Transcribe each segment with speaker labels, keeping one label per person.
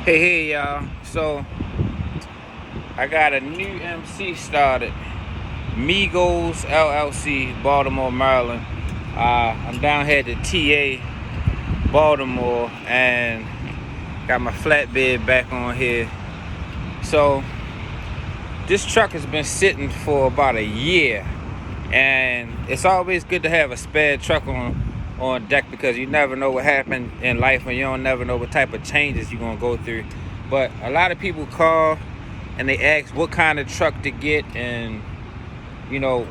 Speaker 1: Hey, y'all. So, I got a new MC started. Migos LLC, Baltimore, Maryland. I'm down here at the TA, Baltimore, and got my flatbed back on here. So, this truck has been sitting for about a year, and it's always good to have a spare truck on deck because you never know what happened in life, and you don't never know what type of changes you're gonna go through. But a lot of people call and they ask what kind of truck to get, and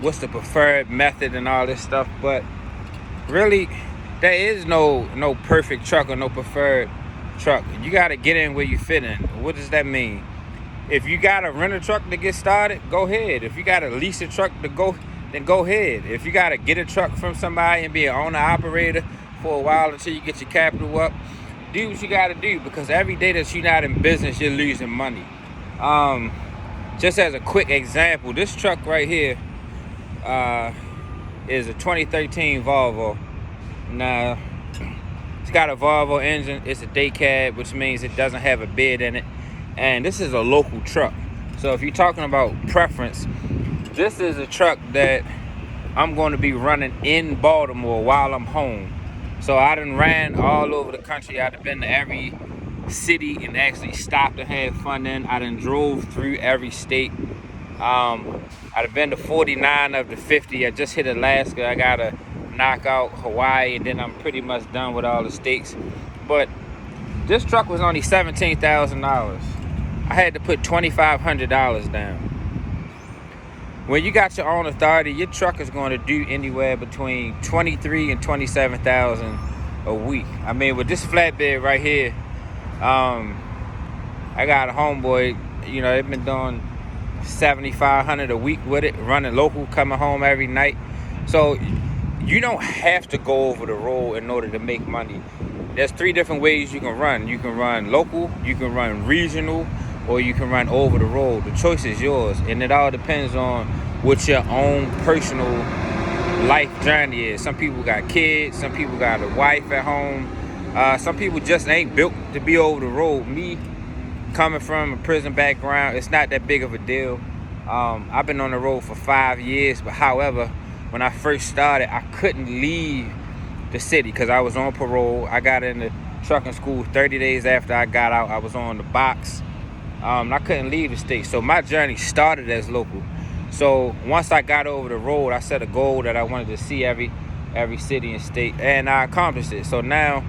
Speaker 1: what's the preferred method and all this stuff. But really, there is no perfect truck or no preferred truck. You got to get in where you fit in. What does that mean? If you got to rent a truck to get started, go ahead. If you got to lease a truck to go, then go ahead. If you got to get a truck from somebody and be an owner operator for a while until you get your capital up, do what you got to do, because every day that you're not in business, you're losing money. Just as a quick example, this truck right here is a 2013 Volvo. Now, it's got a Volvo engine. It's a day cab, which means it doesn't have a bed in it. And this is a local truck. So if you're talking about preference, this is a truck that I'm going to be running in Baltimore while I'm home. So I done ran all over the country. I done been to every city and actually stopped and had fun in. I done drove through every state. I've been to 49 of the 50. I just hit Alaska. I gotta knock out Hawaii, and then I'm pretty much done with all the states. But this truck was only $17,000. I had to put $2,500 down. When you got your own authority, your truck is going to do anywhere between $23,000 and $27,000 a week. I mean, with this flatbed right here, I got a homeboy. They've been doing $7,500 a week with it, running local, coming home every night. So you don't have to go over the road in order to make money. There's 3 different ways you can run. You can run local, you can run regional, or you can run over the road. The choice is yours, and it all depends on what your own personal life journey is. Some people got kids, some people got a wife at home, some people just ain't built to be over the road. Me, coming from a prison background, it's not that big of a deal. I've been on the road for 5 years, but however, when I first started, I couldn't leave the city because I was on parole. I got into trucking school 30 days after I got out. I was on the box. I couldn't leave the state. So my journey started as local. So once I got over the road, I set a goal that I wanted to see every city and state, and I accomplished it. So now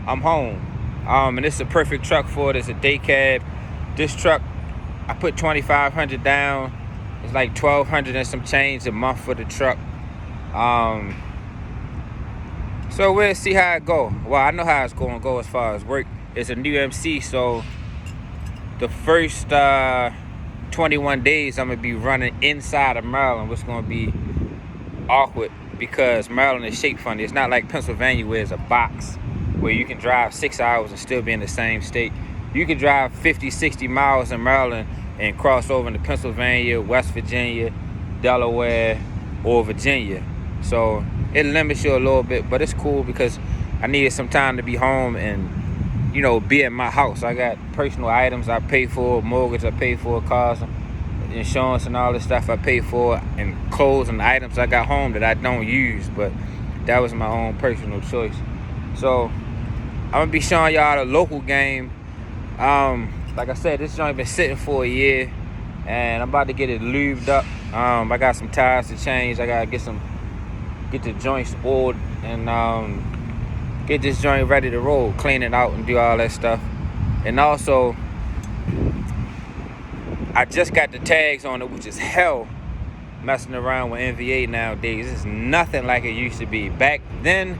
Speaker 1: I'm home. And it's a perfect truck for it. It's a day cab. This truck, I put $2,500 down. It's like $1,200 and some change a month for the truck. So we'll see how it go. Well, I know how it's going to go as far as work. It's a new MC, so the first 21 days I'm going to be running inside of Maryland, which is going to be awkward because Maryland is shaped funny. It's not like Pennsylvania where it's a box where you can drive 6 hours and still be in the same state. You can drive 50, 60 miles in Maryland and cross over into Pennsylvania, West Virginia, Delaware, or Virginia. So it limits you a little bit, but it's cool because I needed some time to be home and be at my house. I got personal items I pay for, mortgage I pay for, cars, insurance and all this stuff I pay for, and clothes and items I got home that I don't use, but that was my own personal choice. So I'm gonna be showing y'all the local game. Like I said, this joint been sitting for a year, and I'm about to get it lubed up. I got some tires to change. I gotta get the joints oiled and get this joint ready to roll, clean it out and do all that stuff. And also, I just got the tags on it, which is hell messing around with NVA nowadays. It's nothing like it used to be. Back then,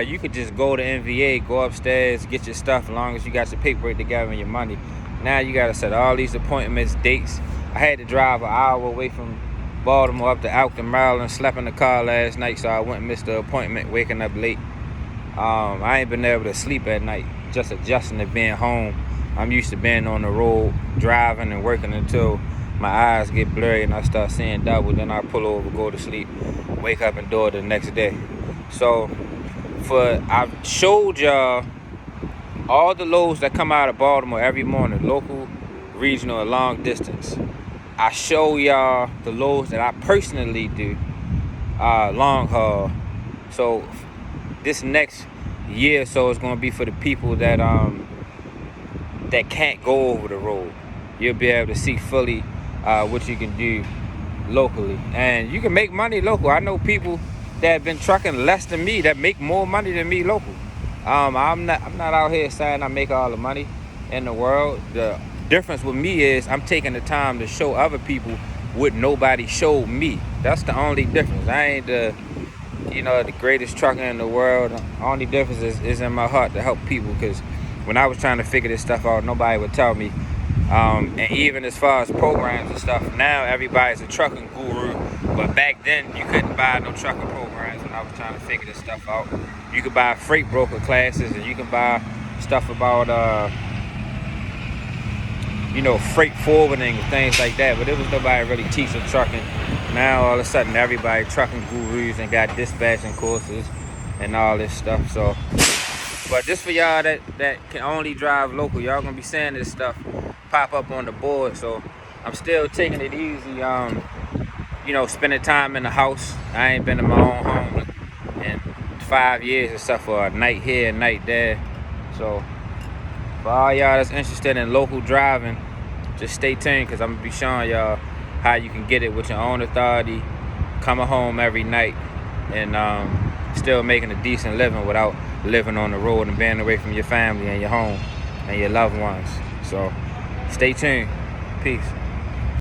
Speaker 1: you could just go to NVA, go upstairs, get your stuff as long as you got your paperwork together and your money. Now you gotta set all these appointments, dates. I had to drive an hour away from Baltimore up to Elkton, Maryland, slept in the car last night, so I went and missed the appointment, waking up late. I ain't been able to sleep at night, just adjusting to being home. I'm used to being on the road, driving and working until my eyes get blurry and I start seeing double. Then I pull over, go to sleep, wake up and do it the next day. So I've showed y'all all the loads that come out of Baltimore every morning, local, regional, and long distance, I show y'all the loads that I personally do, long haul. So this next year or so is going to be for the people that can't go over the road. You'll be able to see fully what you can do locally, and you can make money local. I know people that have been trucking less than me that make more money than me local. I'm not out here saying I make all the money in the world. The difference with me is I'm taking the time to show other people what nobody showed me. That's the only difference. I ain't the greatest trucker in the world. The only difference is in my heart to help people, because when I was trying to figure this stuff out, nobody would tell me. And even as far as programs and stuff, now everybody's a trucking guru. But back then, you couldn't buy no trucking programs when I was trying to figure this stuff out. You could buy freight broker classes, and you can buy stuff about, freight forwarding and things like that. But there was nobody really teaching trucking. Now, all of a sudden, everybody trucking gurus and got dispatching courses and all this stuff. So, but this for y'all that can only drive local. Y'all gonna be seeing this stuff pop up on the board. So I'm still taking it easy, spending time in the house. I ain't been in my own home in 5 years except for a night here, a night there. So for all y'all that's interested in local driving, just stay tuned, because I'm gonna be showing y'all how you can get it with your own authority, coming home every night, and still making a decent living without living on the road and being away from your family and your home and your loved ones. So stay tuned. Peace.